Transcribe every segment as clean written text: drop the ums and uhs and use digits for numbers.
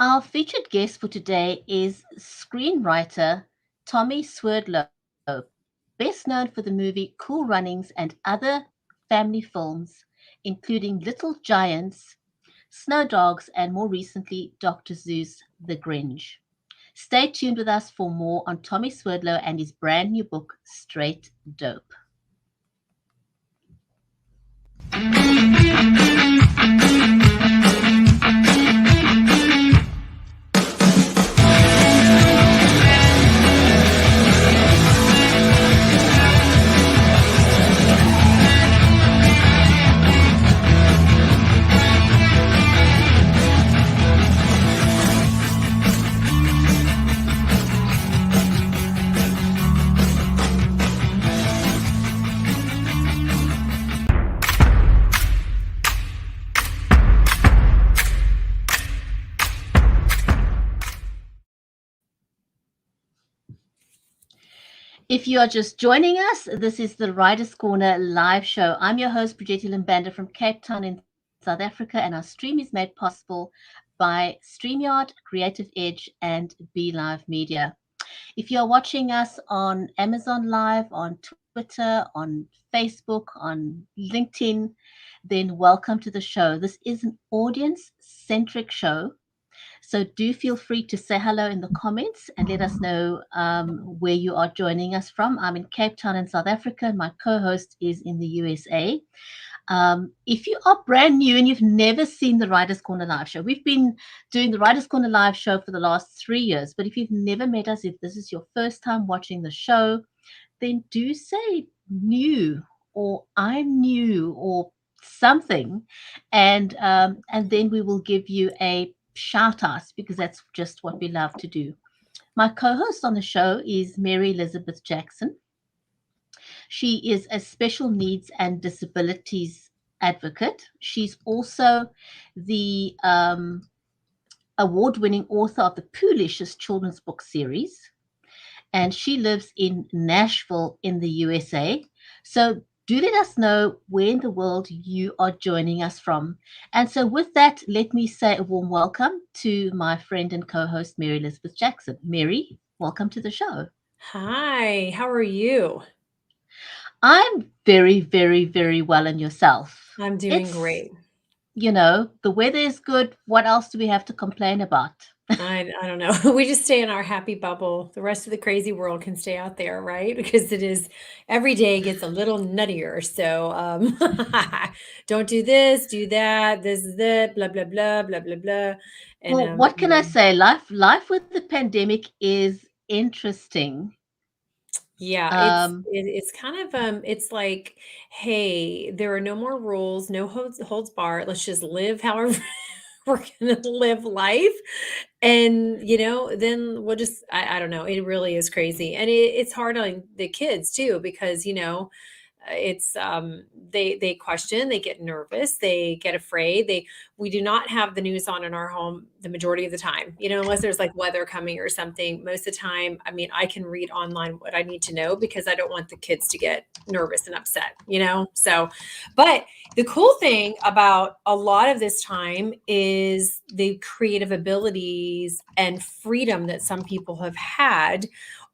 Our featured guest for today is screenwriter Tommy Swerdlow, best known for the movie Cool Runnings and other family films, including Little Giants, Snow Dogs, and more recently, Dr. Seuss The Grinch. Stay tuned with us for more on Tommy Swerdlow and his brand new book, Straight Dope. If you are just joining us, this is the Writers' Corner live show. I'm your host, Bridgetti Limbanda from Cape Town in South Africa, and our stream is made possible by StreamYard, Creative Edge, and BeLive Media. If you are watching us on Amazon Live, on Twitter, on Facebook, on LinkedIn, then welcome to the show. This is an audience-centric show. So do feel free to say hello in the comments and let us know where you are joining us from. I'm in Cape Town in South Africa, and my co-host is in the USA. If you are brand new and you've never seen the Writers' Corner live show, we've been doing the Writers' Corner live show for the last 3 years. But if you've never met us, if this is your first time watching the show, then do say new or I'm new or something. And then we will give you a shout out, because that's just what we love to do. My co-host on the show is Mary Elizabeth Jackson. She is a special needs and disabilities advocate. She's also the award-winning author of the Poolicious children's book series, and she lives in Nashville in the USA. So do let us know where in the world you are joining us from. And so with that, let me say a warm welcome to my friend and co-host, Mary Elizabeth Jackson. Mary, welcome to the show. Hi, how are you? I'm very, very, very well. And yourself? I'm doing great. You know, the weather is good. What else do we have to complain about? I don't know. We just stay in our happy bubble. The rest of the crazy world can stay out there, right? Because it is every day gets a little nuttier. So don't do this, do that. This is it. Blah blah blah blah blah blah. And Well, what can I say? Life with the pandemic is interesting. yeah, it's kind of it's like, hey, there are no more rules, no holds barred. Let's just live however we're gonna live life. And then we'll just I don't know. It really is crazy. And it's hard on the kids too, because it's they question, they get nervous, they get afraid. We do not have the news on in our home the majority of the time, unless there's like weather coming or something. Most of the time, I mean, I can read online what I need to know, because I don't want the kids to get nervous and upset, so. But the cool thing about a lot of this time is the creative abilities and freedom that some people have had,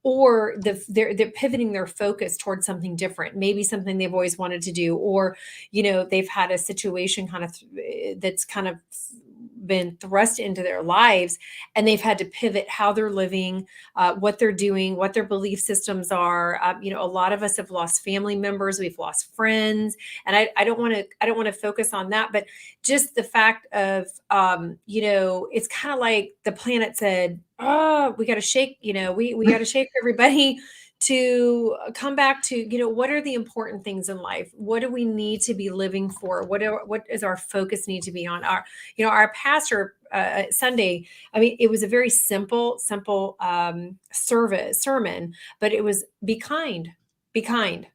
or they're pivoting their focus towards something different, maybe something they've always wanted to do, or they've had a situation that's kind of been thrust into their lives, and they've had to pivot how they're living, what they're doing, what their belief systems are. A lot of us have lost family members, we've lost friends, and I don't want to focus on that, but just the fact of it's kind of like the planet said, oh, we got to shake, we got to shake everybody to come back to, what are the important things in life? What do we need to be living for? What is our focus need to be on? Our pastor Sunday, I mean, it was a very simple sermon, but it was be kind to others.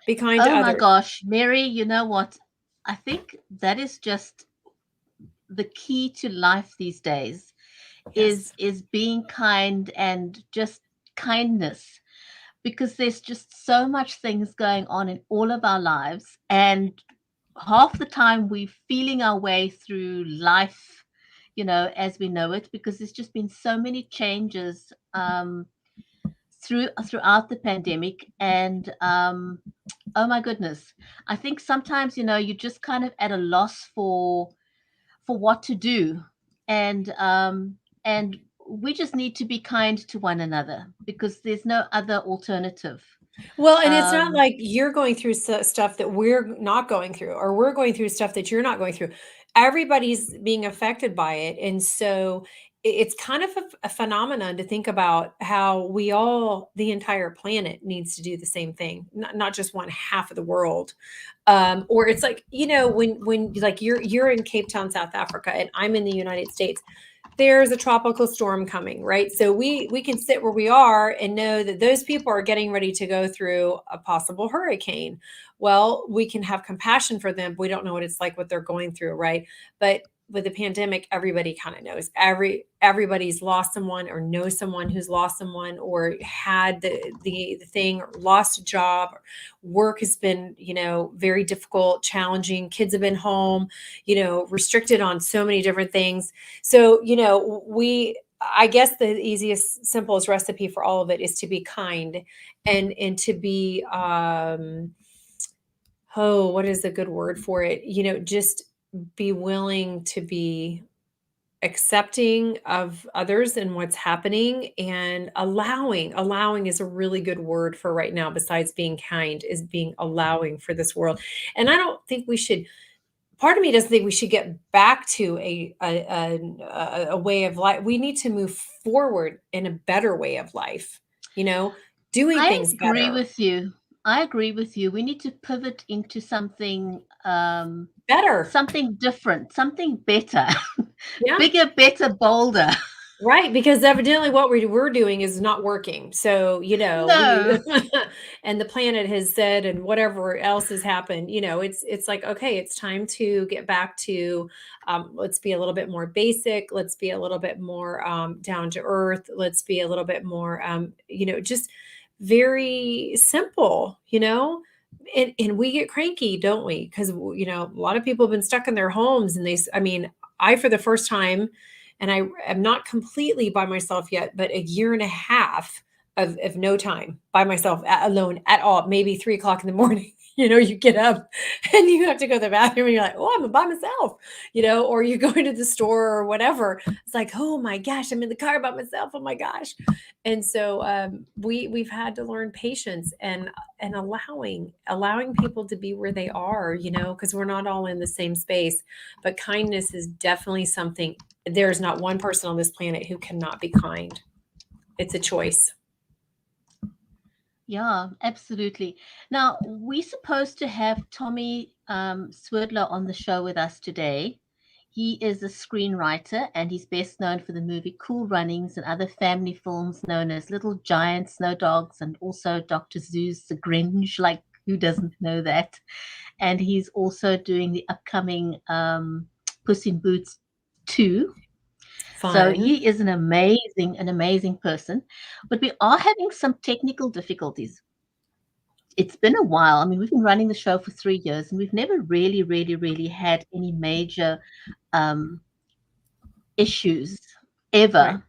Oh my gosh, Mary, you know what? I think that is just the key to life these days. Yes. Is being kind, and just kindness, because there's just so much things going on in all of our lives, and half the time we're feeling our way through life, as we know it, because there's just been so many changes throughout the pandemic. And oh my goodness, I think sometimes, you're just kind of at a loss for what to do. And we just need to be kind to one another because there's no other alternative. Well, and it's not Um, like you're going through stuff that we're not going through, or we're going through stuff that you're not going through. Everybody's being affected by it. And so it's kind of a phenomenon to think about how the entire planet needs to do the same thing, not just one half of the world. Or it's like, when like you're in Cape Town, South Africa, and I'm in the United States, there's a tropical storm coming, right? So we can sit where we are and know that those people are getting ready to go through a possible hurricane. Well, we can have compassion for them. We don't know what it's like, what they're going through, right? But with the pandemic, everybody kind of knows. Everybody's lost someone or knows someone who's lost someone or had the thing or lost a job. Work has been, very difficult, challenging. Kids have been home, restricted on so many different things. So, I guess the easiest, simplest recipe for all of it is to be kind and to be, what is a good word for it? Just be willing to be accepting of others and what's happening, and allowing is a really good word for right now, besides being kind, is being allowing for this world. And I don't think we should, part of me doesn't think we should get back to a way of life. We need to move forward in a better way of life, doing I things agree better. with you. I agree with you. We need to pivot into something Better. something different, something better, Yeah. bigger, better, bolder. Right, because evidently what we're doing is not working. So, we No, and the planet has said, and whatever else has happened, it's like, okay, it's time to get back to, let's be a little bit more basic. Let's be a little bit more down to earth. Let's be a little bit more, just very simple, and we get cranky, don't we? Because, a lot of people have been stuck in their homes, and I mean, I, for the first time, and I am not completely by myself yet, but a year and a half of no time by myself alone at all, maybe 3 o'clock in the morning. You get up and you have to go to the bathroom and you're like, oh, I'm by myself, or you go into the store or whatever. It's like, oh my gosh, I'm in the car by myself. Oh my gosh. And so we've had to learn patience and allowing people to be where they are, because we're not all in the same space. But kindness is definitely something. There's not one person on this planet who cannot be kind. It's a choice. yeah, absolutely. Now, we're supposed to have Tommy Swerdlow on the show with us today. He is a screenwriter and he's best known for the movie Cool Runnings and other family films known as Little Giants, Snow Dogs, and also Dr. Seuss The Grinch. Like, who doesn't know that? And he's also doing the upcoming Puss in Boots 2. So Fun. he is an amazing person. But we are having some technical difficulties. It's been a while. I mean, we've been running the show for 3 years, and we've never really, really, really had any major um, issues Right. ever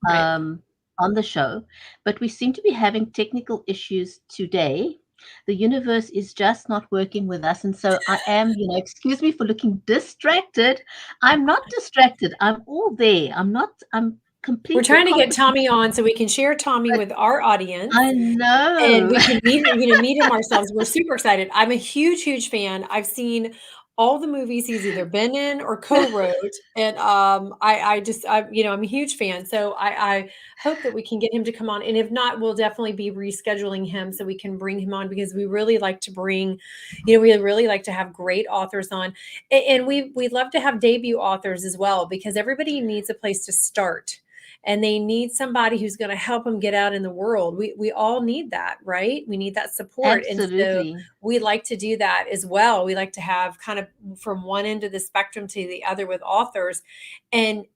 Right. on the show. But we seem to be having technical issues today. The universe is just not working with us. And so I am, excuse me for looking distracted. I'm not distracted. I'm all there. I'm We're completely trying to get competent. Tommy on so we can share Tommy But with our audience, I and know. we can meet him ourselves. We're super excited. I'm a huge, huge fan. I've seen all the movies he's either been in or co-wrote, and I'm a huge fan. So I hope that we can get him to come on, and if not, we'll definitely be rescheduling him so we can bring him on, because we really like to we really like to have great authors on, and we'd love to have debut authors as well, because everybody needs a place to start. And they need somebody who's going to help them get out in the world. We all need that, right? We need that support. And so Absolutely. we like to do that as well. We like to have kind of from one end of the spectrum to the other with authors, and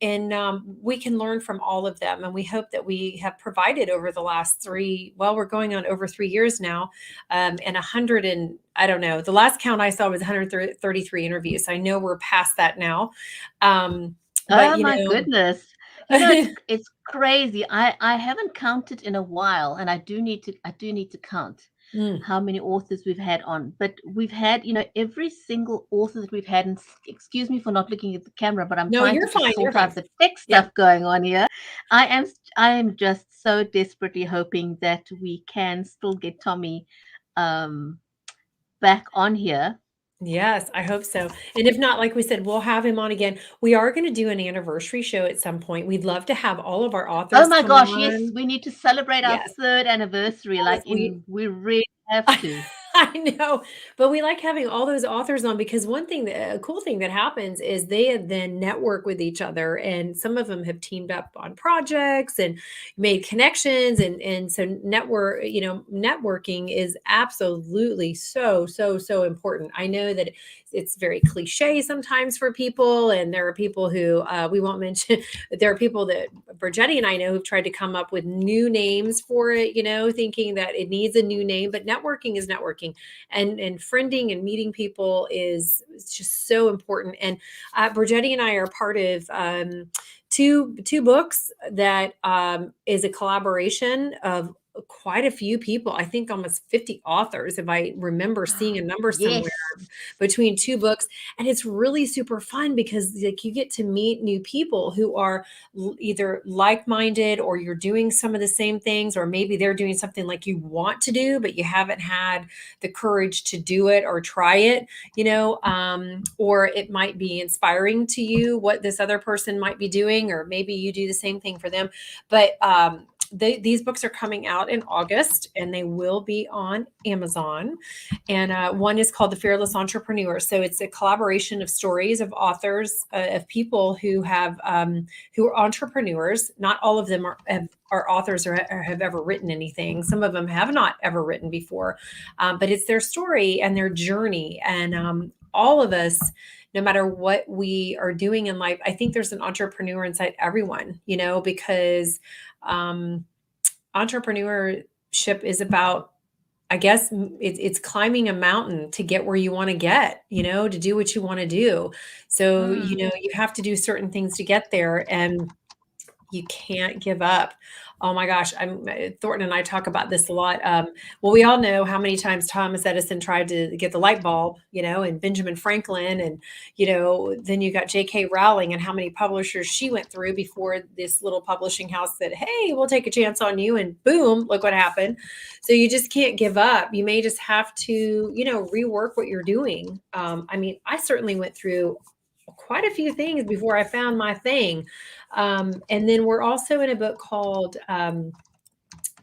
we can learn from all of them. And we hope that we have provided over the last we're going on over 3 years now, and 100 and I don't know, the last count I saw was 133 interviews. I know we're past that now. But, Oh my goodness. It's crazy. I haven't counted in a while, and I do need to count Mm. how many authors we've had on. But we've had, every single author that we've had, and excuse me for not looking at the camera, but I'm No, trying you're to fine, just you're sort fine. out the tech Yeah. stuff going on here. I am just so desperately hoping that we can still get Tommy um back on here. Yes, I hope so. And if not, like we said, we'll have him on again. We are gonna do an anniversary show at some point. We'd love to have all of our Oh authors my come gosh, yes, on. we need to celebrate our Yes, third anniversary. yes, We really have to. I know, but we like having all those authors on because one thing a cool thing that happens is they then network with each other, and some of them have teamed up on projects and made connections, and so networking is absolutely so important. I know that it's very cliche sometimes for people, and there are people who we won't mention. There are people that Bergetti and I know who've tried to come up with new names for it, thinking that it needs a new name, but networking is networking, and friending and meeting people is it's just so important. And Bergetti and I are part of two books that is a collaboration of quite a few people. I think almost 50 authors, if I remember seeing a number somewhere, Yes. between two books. And it's really super fun because like you get to meet new people who are either like-minded, or you're doing some of the same things, or maybe they're doing something like you want to do but you haven't had the courage to do it or try it, or it might be inspiring to you what this other person might be doing, or maybe you do the same thing for them. But these books are coming out in August, and they will be on Amazon. And one is called The Fearless Entrepreneur. So it's a collaboration of stories of authors, of people who are entrepreneurs. Not all of them are authors or have ever written anything. Some of them have not ever written before, but it's their story and their journey. And all of us, no matter what we are doing in life, I think there's an entrepreneur inside everyone, because entrepreneurship is about, I guess it's climbing a mountain to get where you want to get, to do what you want to do. So, Mm. you have to do certain things to get there, and you can't give up. Oh my gosh, Thornton and I talk about this a lot. Well, we all know how many times Thomas Edison tried to get the light bulb, and Benjamin Franklin, and then you got J.K. Rowling and how many publishers she went through before this little publishing house said, "Hey, we'll take a chance on you," and boom, look what happened. So you just can't give up. You may just have to, rework what you're doing. I certainly went through quite a few things before I found my thing. And then we're also in a book called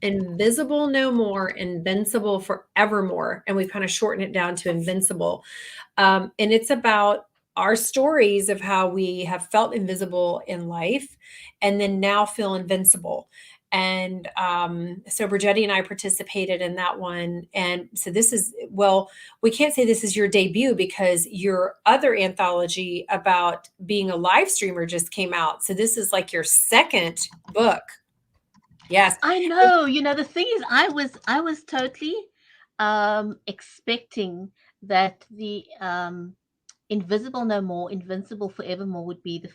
Invisible No More, Invincible Forevermore. And we've kind of shortened it down to Invincible. And it's about our stories of how we have felt invisible in life and then now feel invincible. And so Brigetti and I participated in that one. And so we can't say this is your debut because your other anthology about being a live streamer just came out. So this is like your second book. Yes. I know. The thing is, I was totally expecting that the Invisible No More, Invincible Forevermore would be the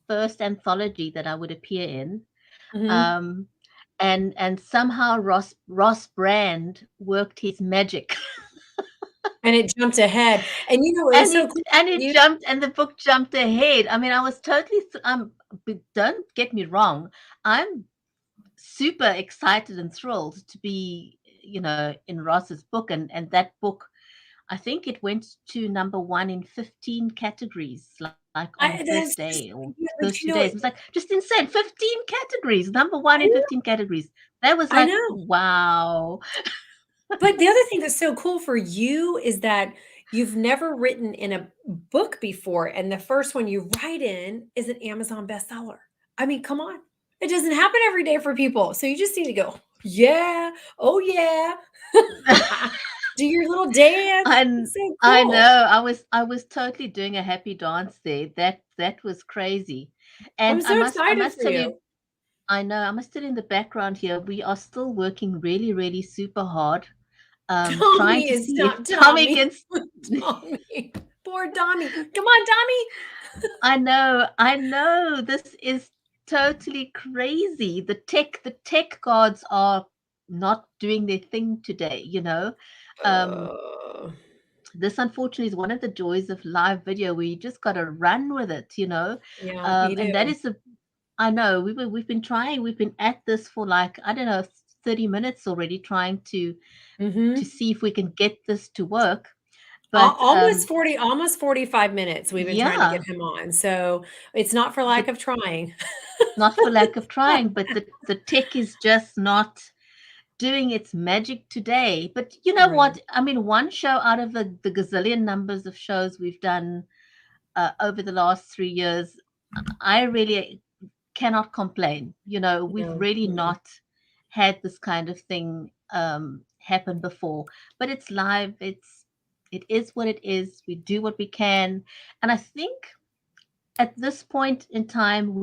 first anthology that I would appear in. Mhm. Um, and somehow Ross Brand worked his magic. And it jumped ahead. And it and was so he cool and for he you. jumped and the book jumped ahead. I mean, I was totally but don't get me wrong. I'm super excited and thrilled to be, in Ross's book, and that book, I think it went to number one in 15 categories, like on the first That's just, day or yeah, but first 2 days. It was like just insane. 15 categories, number one in 15 categories. That was I like, know. wow. But the other thing that's so cool for you is that you've never written in a book before, and the first one you write in is an Amazon bestseller. I mean, come on. It doesn't happen every day for people. So you just need to go, yeah, oh yeah. Do your little dance. And It's so I cool. know I was totally doing a happy dance there. That was crazy. I'm And I so must I excited must for tell you, you. I know, I must tell you in the background here, we are still working really, really super hard, trying Tommy to is see if not Tommy Tommy. can Tommy. Poor Tommy. Come on, Tommy. I know. This is totally crazy. The tech gods are not doing their thing today, you know. Um, Uh, this unfortunately is one of the joys of live video where you just got to run with it, you know. yeah, you And that do. is I know we've been trying, we've been at this for like, I don't know, 30 minutes already trying to Mhm. see if we can get this to work. Al But almost 45 minutes we've been trying to get yeah, him on, so it's not for lack the of trying. not for lack of trying, but the tech is just not doing its magic today. But you know Right. what? I mean, one show out of the gazillion numbers of shows we've done over the last 3 years, I really cannot complain. You know, we've No, really mm-mm. not had this kind of thing happen before. But it's live. It is what it is. We do what we can, and I think at this point in time,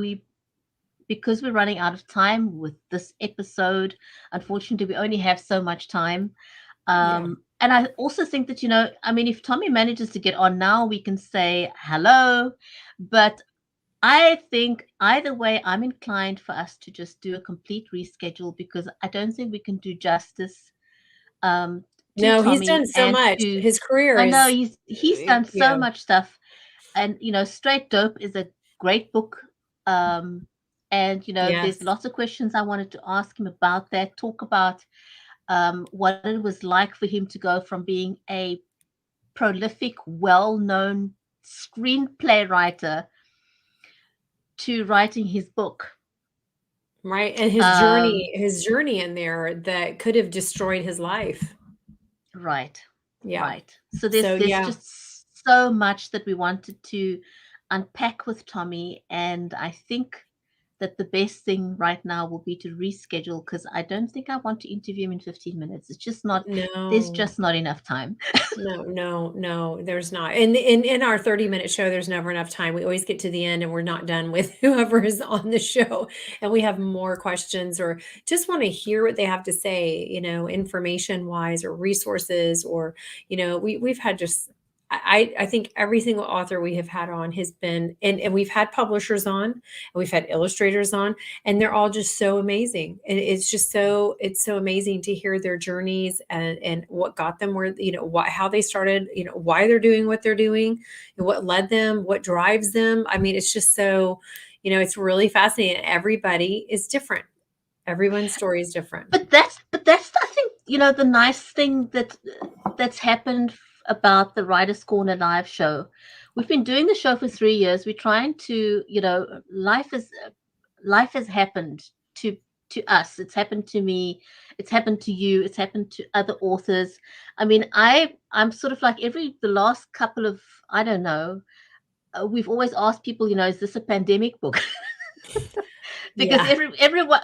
because we're running out of time with this episode. Unfortunately, we only have so much time. Yeah. And I also think that, you know, I mean, if Tommy manages to get on now, we can say hello. But I think either way, I'm inclined for us to just do a complete reschedule because I don't think we can do justice um, to No, he's done Tommy so and much. to. His career I know is, he's done yeah. so much stuff, and you know, Straight Dope is a great book. Um, and you know, there's Yes. lots of questions I wanted to ask him about that. Talk about what it was like for him to go from being a prolific, well-known screenplay writer to writing his book. Right, and Um, his journey in there that could have destroyed his life. right, Yeah. right. So So, there's yeah. just so much that we wanted to unpack with Tommy, and I think that the best thing right now will be to reschedule because I don't think I want to interview him in 15 minutes. It's just not, there's No. just not enough time. No, no, no, there's not. And in our 30-minute show, there's never enough time. We always get to the end and we're not done with whoever is on the show. And we have more questions or just want to hear what they have to say, information wise or resources or, we've had just I think every single author we have had on has been and we've had publishers on and we've had illustrators on and they're all just so amazing. And it's so amazing to hear their journeys and what got them where, how they started, why they're doing what they're doing and what led them, what drives them. I mean, it's just so, it's really fascinating. Everybody is different. Everyone's story is different. But that's I think, you know, the nice thing that's happened about the Writers Corner live show. We've been doing the show for 3 years. We're trying to, you know, life has happened to to us. It's happened to me. It's happened to you. It's happened to other authors. I mean, I'm sort of like the last couple of, I don't know. We've always asked people, you know, is this a pandemic book? Because Yeah. everyone,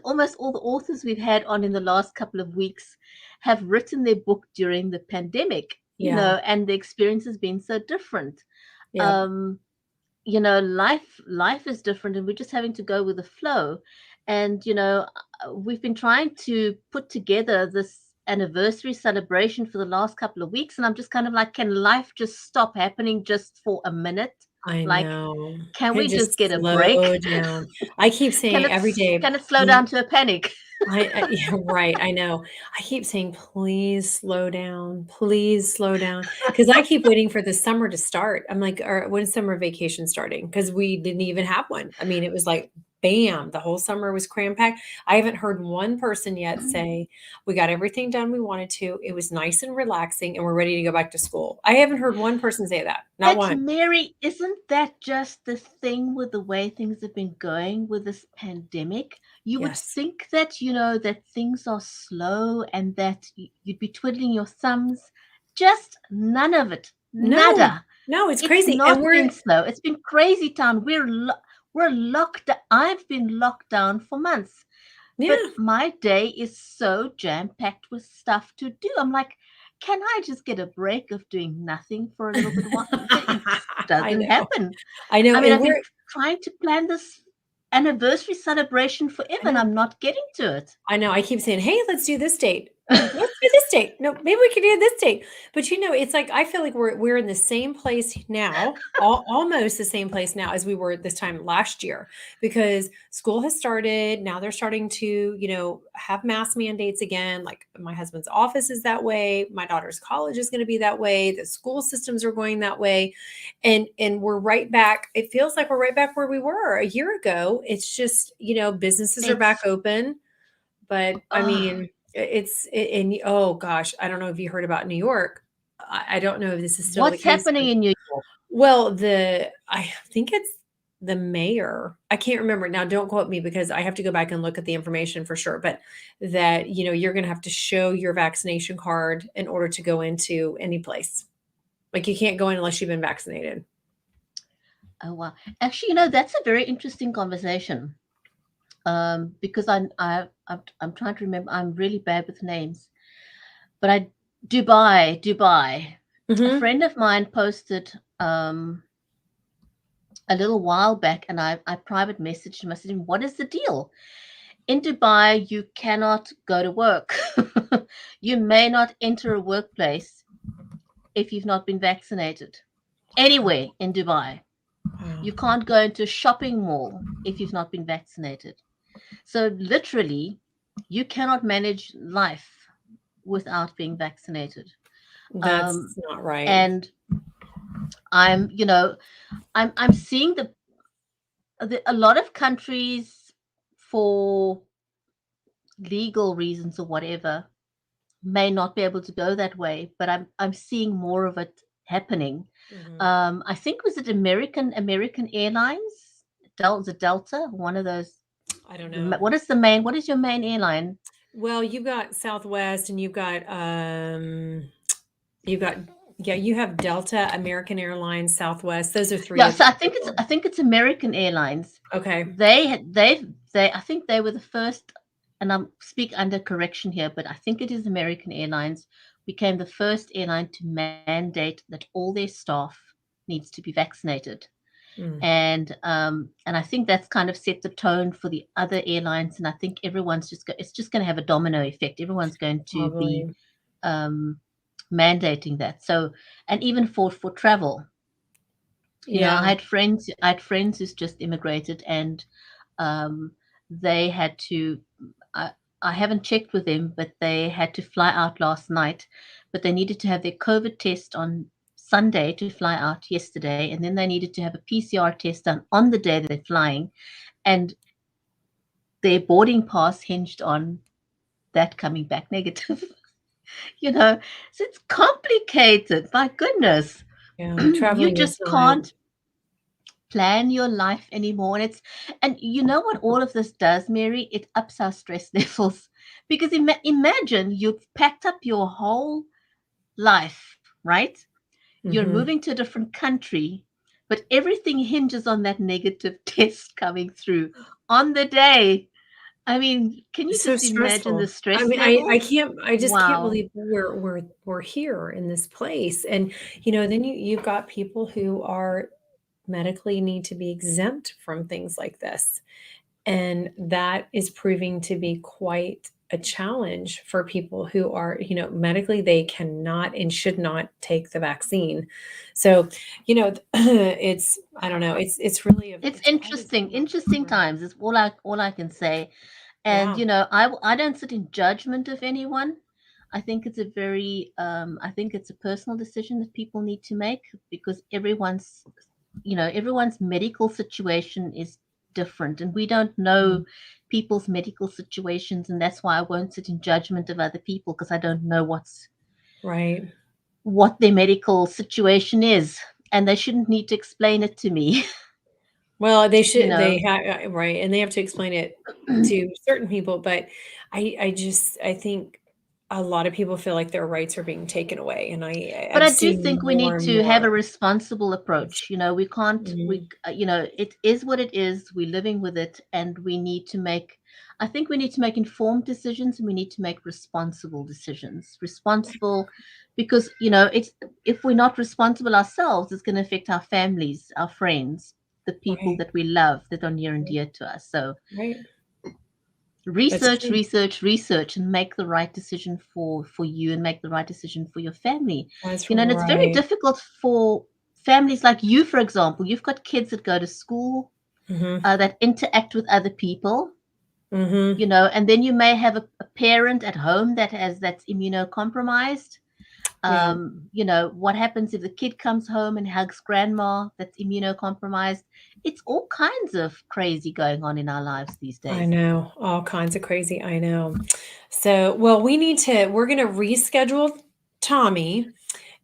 almost all the authors we've had on in the last couple of weeks have written their book during the pandemic, you Yeah. know, and the experience has been so different. Yep. Um, you know, life is different, and we're just having to go with the flow. And you know, we've been trying to put together this anniversary celebration for the last couple of weeks, and I'm just kind of like, can life just stop happening just for a minute? I Like, know. can Can it we just just get a break? slow down? I keep saying every day, Can it slow down to a panic? yeah, right, I know. I keep saying, please slow down," because I keep waiting for the summer to start. I'm like, "Or when's summer vacation starting?" Because we didn't even have one. I mean, it was like, bam, the whole summer was cram-packed. I haven't heard one person yet say, "We got everything done we wanted to. It was nice and relaxing, and we're ready to go back to school." I haven't heard one person say that, not But one. Mary, isn't that just the thing with the way things have been going with this pandemic? You would Yes. think that, you know, that things are slow and that you'd be twiddling your thumbs. Just none of it. No, Nada. no, it's It's crazy, and not been slow. It's been crazy town. We're locked. I've been locked down for months, but yeah. my day is so jam packed with stuff to do. I'm like, can I just get a break of doing nothing for a little bit while? But it just I doesn't know. happen. I know, I mean, and I've been we're trying to plan this anniversary celebration I forever and know. I'm not getting to it. I know, I keep saying, "Hey, let's do this date." Let's do this date. No, maybe we can do this date. But it's like I feel like we're in the same place now, almost the same place now as we were this time last year, because school has started. Now they're starting to, have mask mandates again. Like my husband's office is that way. My daughter's college is going to be that way. The school systems are going that way. And we're right back. It feels like we're right back where we were a year ago. It's just, businesses are back It's open. But I oh, mean, and oh gosh, I don't know if you heard about New York. I don't know if this is still the what's case, happening but in New York? well, I think it's the mayor. I can't remember now. Don't quote me because I have to go back and look at the information for sure. But that you're going to have to show your vaccination card in order to go into any place. Like you can't go in unless you've been vaccinated. Oh wow! Actually, that's a very interesting conversation. Because I'm trying to remember. I'm really bad with names, but Dubai. A Hmm. friend of mine posted a little while back, and I private messaged him. I said, "What is the deal? In Dubai, you cannot go to work. You may not enter a workplace if you've not been vaccinated. Anywhere in Dubai, Wow. you can't go into a shopping mall if you've not been vaccinated. So literally, you cannot manage life without being vaccinated. That's Um, not right. and I'm, I'm seeing a lot of countries, for legal reasons or whatever, may not be able to go that way, but I'm seeing more of it happening. Hmm. I think, was it American Airlines, Delta, one of those. I don't know. What is your main airline? Well, you've got Southwest and you've got yeah, you have Delta, American Airlines, Southwest. Those are three Yeah, of the so big I ones. think it's American Airlines. Okay. They I think they were the first, and I'm speak under correction here, but I think it is American Airlines became the first airline to mandate that all their staff needs to be vaccinated. Mm, And I think that's kind of set the tone for the other airlines, and I think it's just going to have a domino effect. Everyone's going to be probably. um, mandating that. So, and even for travel, Yeah. I had friends who's just immigrated, and um, they had to. I, I haven't checked with them, but they had to fly out last night. But they needed to have their COVID test on Sunday to fly out yesterday, and then they needed to have a PCR test done on the day that they're flying, and their boarding pass hinged on that coming back negative. So it's complicated. My goodness, Yeah. you Traveling is just not. can't plan your life anymore. And you know what all of this does, Mary? It ups our stress levels, because imagine you've packed up your whole life, right? You're Hmm. moving to a different country, but everything hinges on that negative test coming through on the day. I mean, can you It's so just imagine the stressful. I stress mean, I level? can't I just can't Wow. believe we're here in this place. And then you've got people who are medically need to be exempt from things like this. And that is proving to be quite a challenge for people who are, medically they cannot and should not take the vaccine. So, it's I don't know, it's really It's it's always interesting, about interesting right. times is all I can say. And Yeah. I don't sit in judgment of anyone. I think it's a very I think it's a personal decision that people need to make, because everyone's medical situation is different, and we don't know Mm, people's medical situations, and that's why I won't sit in judgment of other people, because I don't know right. what their medical situation is, and they shouldn't need to explain it to me. Well, you know. right, and they have to explain it to certain people, but I think a lot of people feel like their rights are being taken away, and But I'm I do seeing think we more need and to have a more. responsible It's approach. We can't, mm, it is what it is. We're living with it, and I think we need to make informed decisions, and we need to make responsible decisions. Responsible, because, if we're not responsible ourselves, it's going to affect our families, our friends, the people right, that we love, that are near and dear to us. So, right. research, and make the right decision for you, and make the right decision for your family. That's And it's very right. difficult for families like you, for example. You've got kids that go to school, that interact with other people, and then you may have a parent at home that's immunocompromised. Yeah. What happens if the kid comes home and hugs grandma that's immunocompromised? It's all kinds of crazy going on in our lives these I days. know, all kinds of crazy, I know. So, well, we're gonna reschedule Tommy,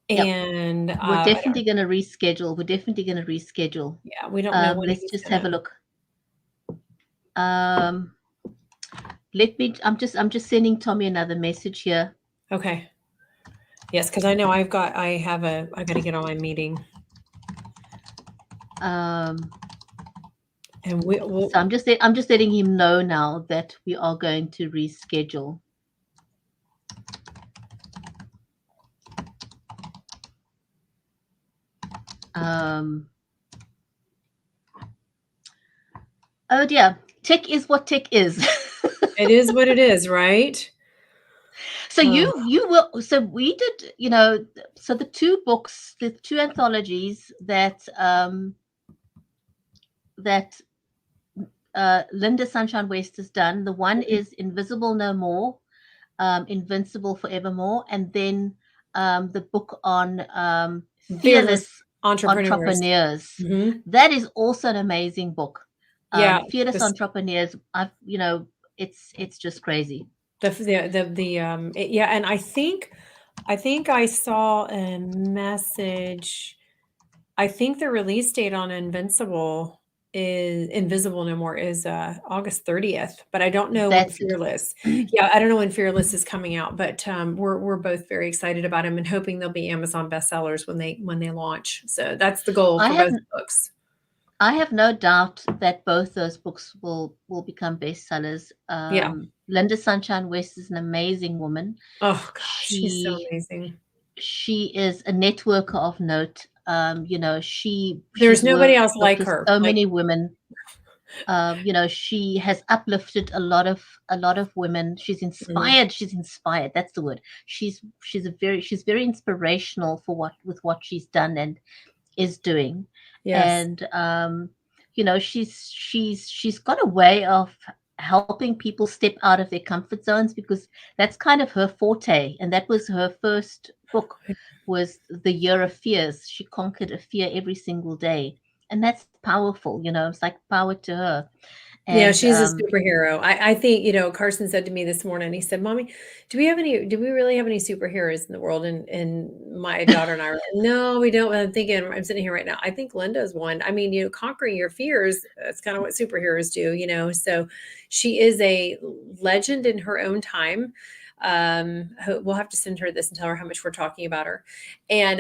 Yep. and, We're I don't definitely going to reschedule. We're definitely going to reschedule. yeah, we don't know when Let's he's just have a gonna look. I'm just sending Tommy another message here. Okay. Yes, because I know I gotta get on my meeting. Um, And so I'm just letting him know now that we are going to reschedule. Oh dear, tech is what tech is. it is what it is, right? So Oh, we did, so the two anthologies that Linda Sunshine West has done. The one is Invisible No More, Invincible Forevermore, and then the book on fearless fearless entrepreneurs. entrepreneurs. Mhm. That is also an amazing book. Yeah, Fearless this entrepreneurs. It's just crazy. yeah, and I think I saw a message. I think the release date on Invisible No More is August 30th, but I don't know when That's it. Fearless. Yeah, I don't know when Fearless is coming out, but we're both very excited about them and hoping they'll be Amazon bestsellers when they launch. So that's the goal I for have both books. I have no doubt that both those books will become bestsellers. Yeah. Linda Sunshine West is an amazing woman. Oh gosh, she's so She amazing. she is a networker of note. There's She's nobody else worked like with her. so Like, many women. She has uplifted a lot of women. She's mhm. inspired. She's inspired. That's the word. She's very inspirational for what she's done and is doing. Yes. And she's got a way of helping people step out of their comfort zones, because that's kind of her forte, and that was her first book, was The Year of Fears. She conquered a fear every single day, and that's powerful. It's like power to her. Yeah, And she's a superhero. I think, Carson said to me this morning, he said, "Mommy, do we really have any superheroes in the world?" And my daughter and I were like, "No, we don't." I'm sitting here right now. I think Linda's one. I mean, conquering your fears, that's kind of what superheroes do. So she is a legend in her own time. We'll have to send her this and tell her how much we're talking about her. And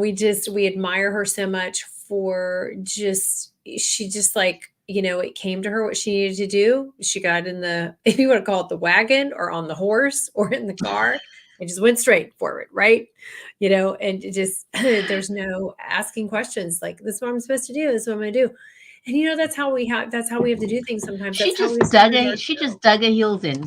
we admire her so much for she just like, it came to her what she needed to do. She got in if you want to call it the wagon or on the horse or in the car, and just went straight forward, right? And it just, there's no asking questions like, this is what I'm supposed to do. This is what I'm going to do. And that's how we have to do things sometimes. That's how we started our she show. just dug her heels in.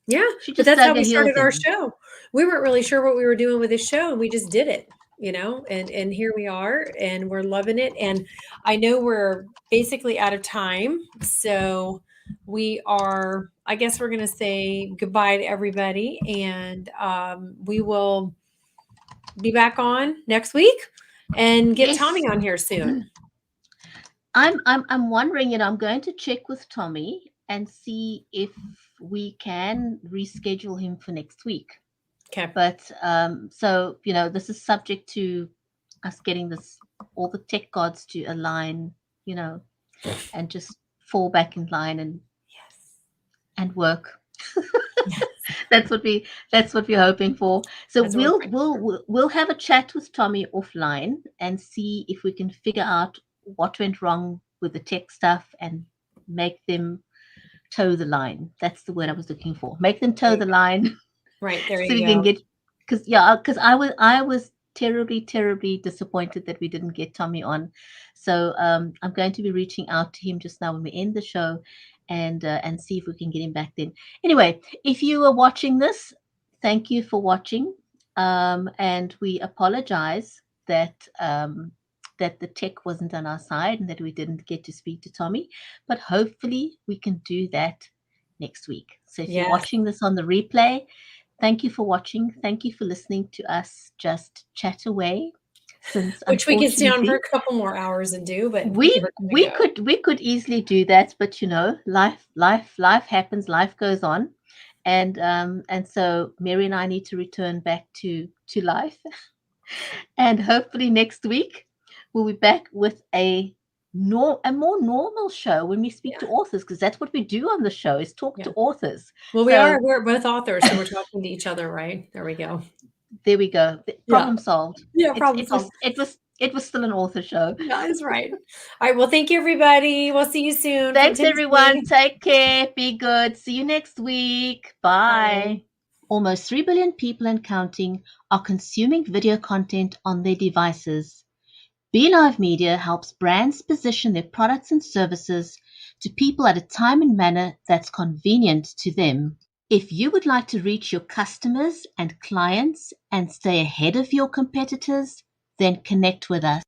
Yeah, She but just that's how dug her we heels started our in. show. We weren't really sure what we were doing with this show, and we just did it. And here we are, and we're loving it. And I know we're basically out of time, so I guess we're gonna say goodbye to everybody, and we will be back on next week and get Yes. Tommy on here soon. I'm wondering, I'm going to check with Tommy and see if we can reschedule him for next week. Okay. But so this is subject to us getting all the tech gods to align, and just fall back in line and work. Yes. That's what we're hoping for. So That's what we're we'll have a chat with Tommy offline and see if we can figure out what went wrong with the tech stuff and make them toe the line. That's the word I was looking for. Make them toe the line. right there. So You we can go. get, because I was terribly disappointed that we didn't get Tommy on. So I'm going to be reaching out to him just now when we end the show and see if we can get him back then. Anyway, if you are watching this, thank you for watching. And we apologize that that the tech wasn't on our side and that we didn't get to speak to Tommy, but hopefully we can do that next week. So if you're watching this on the replay, thank you for watching. Thank you for listening to us just chat away. Which we can stay on for a couple more hours and do, but we could easily do that, but life happens, life goes on, and so Mary and I need to return back to life, and hopefully next week we'll be back with a more normal show when we speak to authors, because that's what we do on the show, is talk to authors. Well, we're both authors, so we're talking to each other, right? There we go. There we go. Problem solved. Yeah, problem solved. It was still an author show. That is right. All right. Well, thank you, everybody. We'll see you soon. Thanks, everyone. Take care. Be good. See you next week. Bye. Almost 3 billion people and counting are consuming video content on their devices. BeLive Media helps brands position their products and services to people at a time and manner that's convenient to them. If you would like to reach your customers and clients and stay ahead of your competitors, then connect with us.